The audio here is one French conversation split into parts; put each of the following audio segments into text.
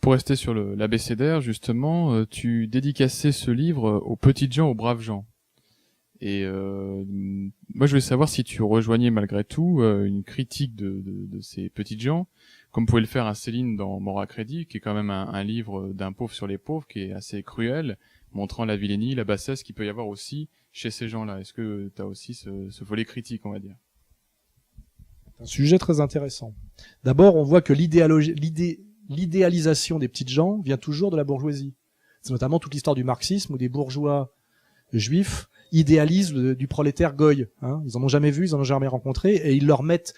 Pour rester sur l'abécédaire, justement, tu dédicaçais ce livre aux petites gens, aux braves gens. Et moi, je voulais savoir si tu rejoignais malgré tout une critique de ces petites gens, comme pouvait le faire un Céline dans Mort à crédit, qui est quand même un livre d'un pauvre sur les pauvres, qui est assez cruel, montrant la vilainie, la bassesse qu'il peut y avoir aussi chez ces gens-là. Est-ce que tu as aussi ce volet critique, on va dire? Un sujet très intéressant. D'abord, on voit que l'idéalisation des petites gens vient toujours de la bourgeoisie. C'est notamment toute l'histoire du marxisme où des bourgeois juifs idéalisent du prolétaire goy. Hein. Ils en ont jamais vu, ils en ont jamais rencontré, et ils leur mettent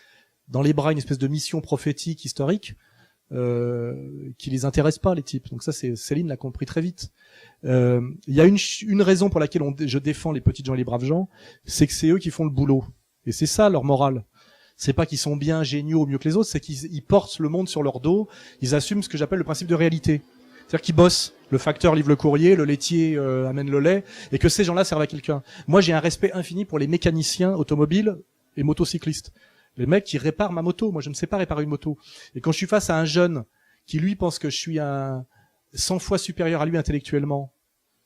dans les bras une espèce de mission prophétique historique qui les intéresse pas, les types. Donc ça, Céline l'a compris très vite. Il y a une raison pour laquelle je défends les petites gens et les braves gens, c'est que c'est eux qui font le boulot. Et c'est ça leur morale. C'est pas qu'ils sont bien, géniaux, mieux que les autres, c'est qu'ils portent le monde sur leur dos, ils assument ce que j'appelle le principe de réalité. C'est-à-dire qu'ils bossent. Le facteur livre le courrier, le laitier amène le lait, et que ces gens-là servent à quelqu'un. Moi, j'ai un respect infini pour les mécaniciens automobiles et motocyclistes. Les mecs qui réparent ma moto. Moi, je ne sais pas réparer une moto. Et quand je suis face à un jeune qui, lui, pense que je suis 100 fois supérieur à lui intellectuellement,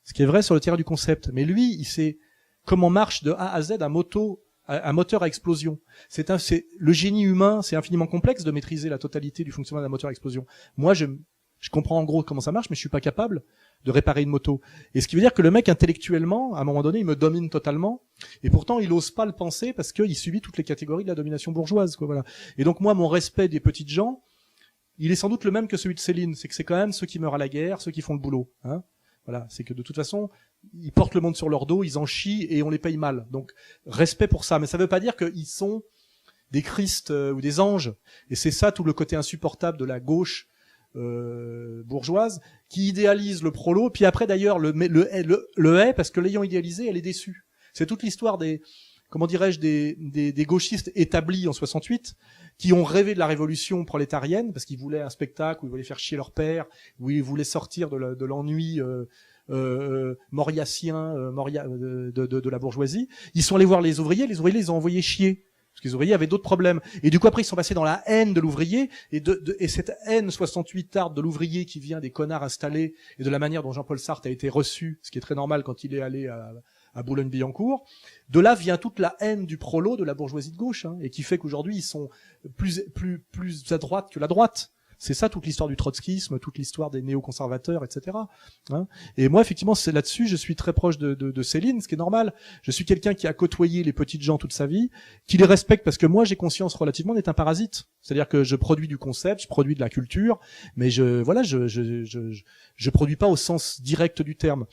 ce qui est vrai sur le terrain du concept, mais lui, il sait comment marche de A à Z un moteur à explosion. Le génie humain, c'est infiniment complexe de maîtriser la totalité du fonctionnement d'un moteur à explosion. Moi, je comprends en gros comment ça marche, mais je suis pas capable de réparer une moto. Et ce qui veut dire que le mec, intellectuellement, à un moment donné, il me domine totalement. Et pourtant, il ose pas le penser parce qu'il subit toutes les catégories de la domination bourgeoise, quoi, voilà. Et donc, moi, mon respect des petites gens, il est sans doute le même que celui de Céline. C'est que c'est quand même ceux qui meurent à la guerre, ceux qui font le boulot, hein. Voilà. C'est que de toute façon, ils portent le monde sur leur dos, ils en chient et on les paye mal. Donc, respect pour ça. Mais ça veut pas dire qu'ils sont des Christ ou des anges. Et c'est ça tout le côté insupportable de la gauche bourgeoise qui idéalise le prolo, puis après d'ailleurs le hait parce que l'ayant idéalisé, elle est déçue. C'est toute l'histoire des gauchistes établis en 68 qui ont rêvé de la révolution prolétarienne parce qu'ils voulaient un spectacle où ils voulaient faire chier leur père, où ils voulaient sortir de l'ennui mauriacien de la bourgeoisie. Ils sont allés voir les ouvriers les ont envoyés chier. Parce que les ouvriers avaient d'autres problèmes. Et du coup, après, ils sont passés dans la haine de l'ouvrier. Et cette haine 68arde de l'ouvrier qui vient des connards installés et de la manière dont Jean-Paul Sartre a été reçu, ce qui est très normal quand il est allé à Boulogne-Billancourt. De là vient toute la haine du prolo de la bourgeoisie de gauche, hein, et qui fait qu'aujourd'hui, ils sont plus à droite que la droite. C'est ça toute l'histoire du trotskisme, toute l'histoire des néoconservateurs, etc. Hein. Et moi, effectivement, c'est là-dessus, je suis très proche de Céline, ce qui est normal. Je suis quelqu'un qui a côtoyé les petites gens toute sa vie, qui les respecte parce que moi, j'ai conscience relativement d'être un parasite. C'est-à-dire que je produis du concept, je produis de la culture, mais je produis pas au sens direct du terme.